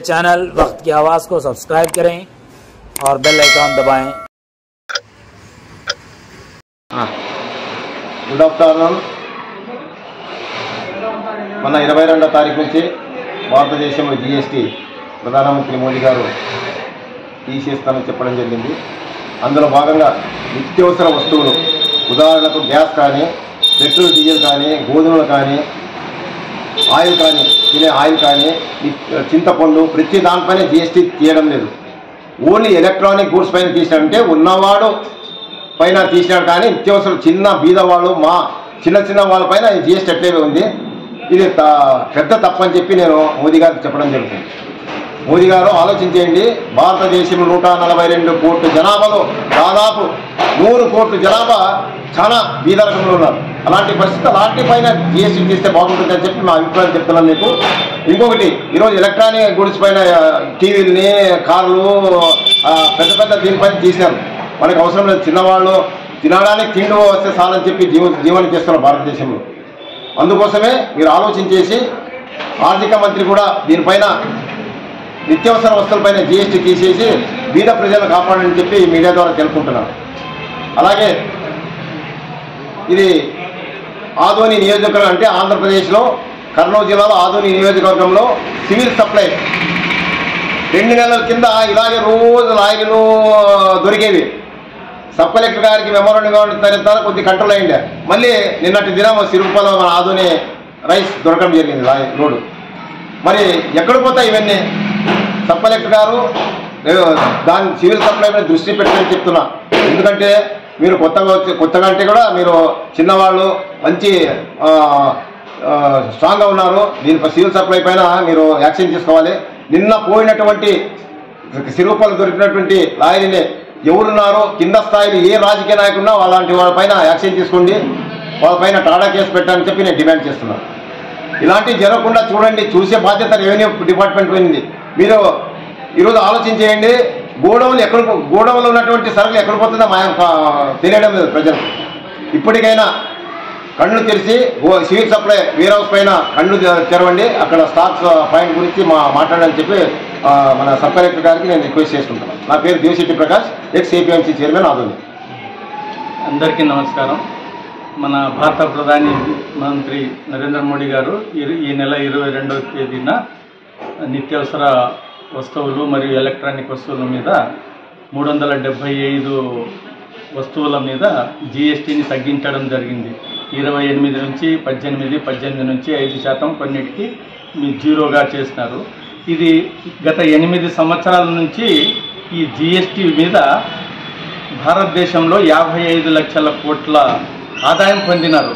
Channel वक्त की आवाज़ को सब्सक्राइब करें और बेल आइकॉन दबाएं। Good afternoon. మన 22వ తారీఖు నుంచి భారతదేశంలో జీఎస్టీ ప్రధానమంత్రి మోదీ గారు తీసేస్తానని చెప్పడం జరిగింది. అందులో భాగంగా నిత్యావసర వస్తువులు, ఉదాహరణకు గ్యాస్ కానీ, పెట్రోల్ డీజిల్ కానీ, గోధుమలు కానీ, ఆయిల్ కానీ, తినే ఆయిల్ కానీ, చింతపండు, ప్రతి దానిపైన జీఎస్టీ తీయడం లేదు. ఓన్లీ ఎలక్ట్రానిక్ గూడ్స్ పైన తీసినాడంటే ఉన్నవాడు పైన తీసినాడు, కానీ నిత్యావసరం చిన్న బీద వాళ్ళు, మా చిన్న వాళ్ళపైన జీఎస్టీ అట్లే ఉంది. ఇది పెద్ద తప్పని చెప్పి నేను మోదీ గారికి చెప్పడం జరుగుతుంది. మోదీ గారు ఆలోచించేయండి. భారతదేశంలో 142 కోట్ల జనాభాలో దాదాపు 100 కోట్ల జనాభా చాలా బీద రకంలో ఉన్నారు. అలాంటి పరిస్థితి, అలాంటి పైన జీఎస్టీ తీస్తే బాగుంటుందని చెప్పి మా అభిప్రాయం చెప్తున్నాను మీకు. ఇంకొకటి, ఈరోజు ఎలక్ట్రానిక్ గూడ్స్ పైన టీవీలని, కార్లు, పెద్ద దీనిపైన తీసినారు. మనకు అవసరం లేదు. చిన్నవాళ్ళు తినడానికి తిండి వస్తే చాలని చెప్పి జీవనం చేస్తున్నారు భారతదేశంలో. అందుకోసమే మీరు ఆలోచించేసి ఆర్థిక మంత్రి కూడా దీనిపైన నిత్యావసర వస్తువులపైన జీఎస్టీ తీసేసి బీద ప్రజలను కాపాడని చెప్పి మీడియా ద్వారా తెలుపుకుంటున్నారు. అలాగే ఇది ఆదోని నియోజకవర్గం, అంటే ఆంధ్రప్రదేశ్లో కర్నూలు జిల్లాలో ఆదోని నియోజకవర్గంలో సివిల్ సప్లై 2 నెలల కింద ఇలాగే రోజు లారీలు దొరికేవి. సబ్ కలెక్టర్ గారికి మెమోరాండం ఇవ్వడం కొద్ది కంట్రోల్ అయ్యింది. మళ్ళీ నిన్నటి దినం సిరుగుపలో మన ఆదోని రైస్ దొరకడం జరిగింది రోడ్డు. మరి ఎక్కడ పోతాయి ఇవన్నీ? సబ్ కలెక్టర్ గారు దాని సివిల్ సప్లై మీద దృష్టి పెట్టని చెప్తున్నా. ఎందుకంటే మీరు కొత్తగా అంటే కూడా మీరు చిన్నవాళ్ళు మంచి స్ట్రాంగ్గా ఉన్నారు. దీనిపై సివిల్ సప్లై పైన మీరు యాక్షన్ తీసుకోవాలి. నిన్న పోయినటువంటి సిరుగుపలు దొరికినటువంటి లారీని ఎవరున్నారో కింద స్థాయిలో ఏ రాజకీయ నాయకున్నా అలాంటి వాళ్ళపైన యాక్షన్ తీసుకోండి, వాళ్ళపైన టాడా కేసు పెట్టాలని చెప్పి నేను డిమాండ్ చేస్తున్నాను. ఇలాంటివి జరగకుండా చూడండి. చూసే బాధ్యత రెవెన్యూ డిపార్ట్మెంట్ పోయింది. మీరు ఈరోజు ఆలోచించేయండి. గోడౌన్లో ఉన్నటువంటి సరుకులు ఎక్కడ పోతుందో తెలియడం లేదు ప్రజలు. ఇప్పటికైనా కళ్ళు తెరిచి సివిల్ సప్లై వేర్ హౌస్ పైన కళ్ళు తెరవండి. అక్కడ స్టాక్స్ పాయింట్ గురించి మాట్లాడాలని చెప్పి మన సబ్ కలెక్టర్ గారికి నేను రిక్వెస్ట్ చేసుకుంటున్నాను. నా పేరు దేవిశెట్టి ప్రకాష్, ఎక్స్-ఏపీఎంసీ చైర్మన్ ఆదోని. అందరికీ నమస్కారం. మన భారత ప్రధాని మంత్రి నరేంద్ర మోడీ గారు ఈ నెల 22వ తేదీన నిత్యావసర వస్తువులు మరియు ఎలక్ట్రానిక్ వస్తువుల మీద 375 వస్తువుల మీద జీఎస్టీని తగ్గించడం జరిగింది. 28 నుంచి 18 నుంచి 5%, కొన్నిటికి జీరోగా చేసినారు. ఇది గత 8 సంవత్సరాల నుంచి ఈ జీఎస్టీ మీద భారతదేశంలో 55 లక్షల కోట్ల ఆదాయం పొందినారు.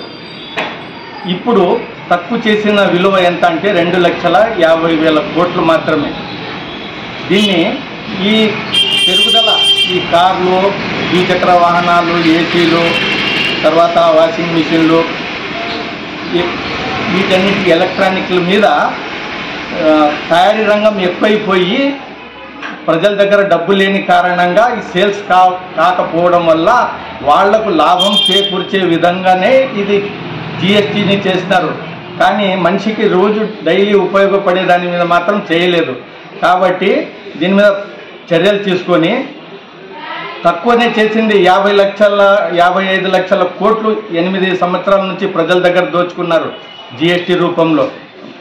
ఇప్పుడు తక్కువ చేసిన విలువ ఎంత అంటే 2,50,000 కోట్లు మాత్రమే. దీన్ని ఈ పెరుగుదల, ఈ కార్లు, ద్విచక్ర వాహనాలు, ఏసీలు, తర్వాత వాషింగ్ మిషన్లు, వీటన్నిటి ఎలక్ట్రానిక్ల మీద తయారీ రంగం ఎక్కువైపోయి ప్రజల దగ్గర డబ్బు లేని కారణంగా ఈ సేల్స్ కాకపోవడం వల్ల వాళ్లకు లాభం చేకూర్చే విధంగానే ఇది జీఎస్టీని చేస్తారు. కానీ మనిషికి రోజు డైలీ ఉపయోగపడే దాని మీద మాత్రం చేయలేదు. కాబట్టి దీని మీద చర్యలు తీసుకొని తక్కువనే చేసింది. 55 లక్షల కోట్లు 8 సంవత్సరాల నుంచి ప్రజల దగ్గర దోచుకున్నారు జీఎస్టీ రూపంలో.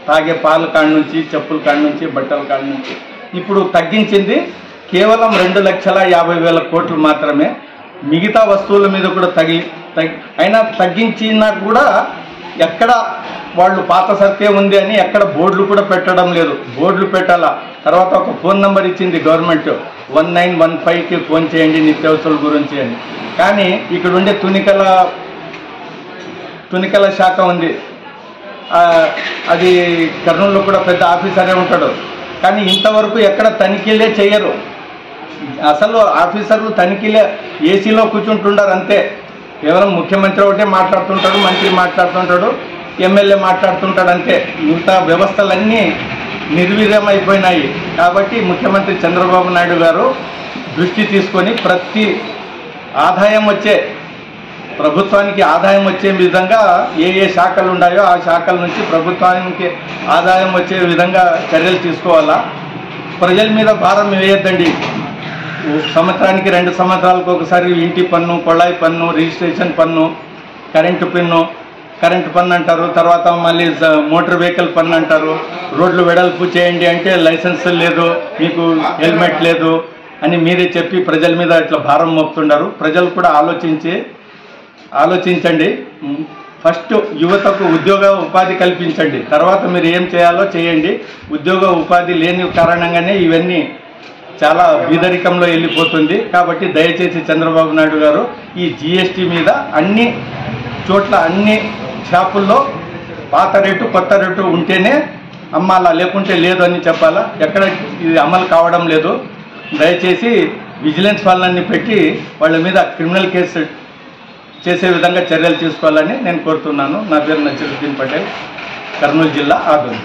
తాగే పాల కాడ నుంచి, చెప్పుల కాడ నుంచి, బట్టల కాడ నుంచి. ఇప్పుడు తగ్గించింది కేవలం 2,50,000 కోట్లు మాత్రమే. మిగతా వస్తువుల మీద కూడా అయినా తగ్గించినా కూడా ఎక్కడ వాళ్ళు పాత సర్కే ఉంది అని ఎక్కడ బోర్డులు కూడా పెట్టడం లేదు. బోర్డులు పెట్టాలా. తర్వాత ఒక ఫోన్ నెంబర్ ఇచ్చింది గవర్నమెంట్, 1915కి ఫోన్ చేయండి నిత్యావసరాల గురించి అని. కానీ ఇక్కడ ఉండే తునికల శాఖ ఉంది, అది కర్నూలులో కూడా పెద్ద ఆఫీసరే ఉంటాడు. కానీ ఇంతవరకు ఎక్కడ తనిఖీలే చేయరు. అసలు ఆఫీసర్లు తనిఖీలే ఏసీలో కూర్చుంటుంటారు అంతే. కేవలం ముఖ్యమంత్రి ఒకటే మాట్లాడుతుంటాడు, మంత్రి మాట్లాడుతుంటాడు, ఎమ్మెల్యే మాట్లాడుతుంటాడు అంతే. మిగతా వ్యవస్థలన్నీ నిర్వీర్యమైపోయినాయి. కాబట్టి ముఖ్యమంత్రి చంద్రబాబు నాయుడు గారు దృష్టి తీసుకొని ప్రతి ఆదాయం వచ్చే ప్రభుత్వానికి ఆదాయం వచ్చే విధంగా ఏ శాఖలు ఉన్నాయో ఆ శాఖల నుంచి ప్రభుత్వానికి ఆదాయం వచ్చే విధంగా చర్యలు తీసుకోవాలా. ప్రజల మీద భారం వేయొద్దండి. సంవత్సరానికి 2 సంవత్సరాలకు ఒకసారి ఇంటి పన్ను, కొళాయి పన్ను, రిజిస్ట్రేషన్ పన్ను, కరెంటు పన్ను అంటారు. తర్వాత మళ్ళీ మోటార్ వెహికల్ పన్ను అంటారు. రోడ్లు వెడల్పు చేయండి అంటే లైసెన్స్ లేదు, మీకు హెల్మెట్ లేదు అని మీరే చెప్పి ప్రజల మీద ఇట్లా భారం మోపుతున్నారు. ప్రజలు కూడా ఆలోచించండి. ఫస్ట్ యువతకు ఉద్యోగ ఉపాధి కల్పించండి, తర్వాత మీరు ఏం చేయాలో చేయండి. ఉద్యోగ ఉపాధి లేని కారణంగానే ఇవన్నీ చాలా బీదరికంలో వెళ్ళిపోతుంది. కాబట్టి దయచేసి చంద్రబాబు నాయుడు గారు ఈ జిఎస్టీ మీద అన్ని చోట్ల అన్ని షాపుల్లో పాత రేటు కొత్త రేటు ఉంటేనే అమ్మాలా, లేకుంటే లేదు అని చెప్పాలా. ఎక్కడ ఇది అమలు కావడం లేదు. దయచేసి విజిలెన్స్ వాళ్ళని పెట్టి వాళ్ళ మీద క్రిమినల్ కేసు చేసే విధంగా చర్యలు తీసుకోవాలని నేను కోరుతున్నాను. నా పేరు నసీరుద్దీన్ పటేల్, కర్నూలు జిల్లా ఆదోని.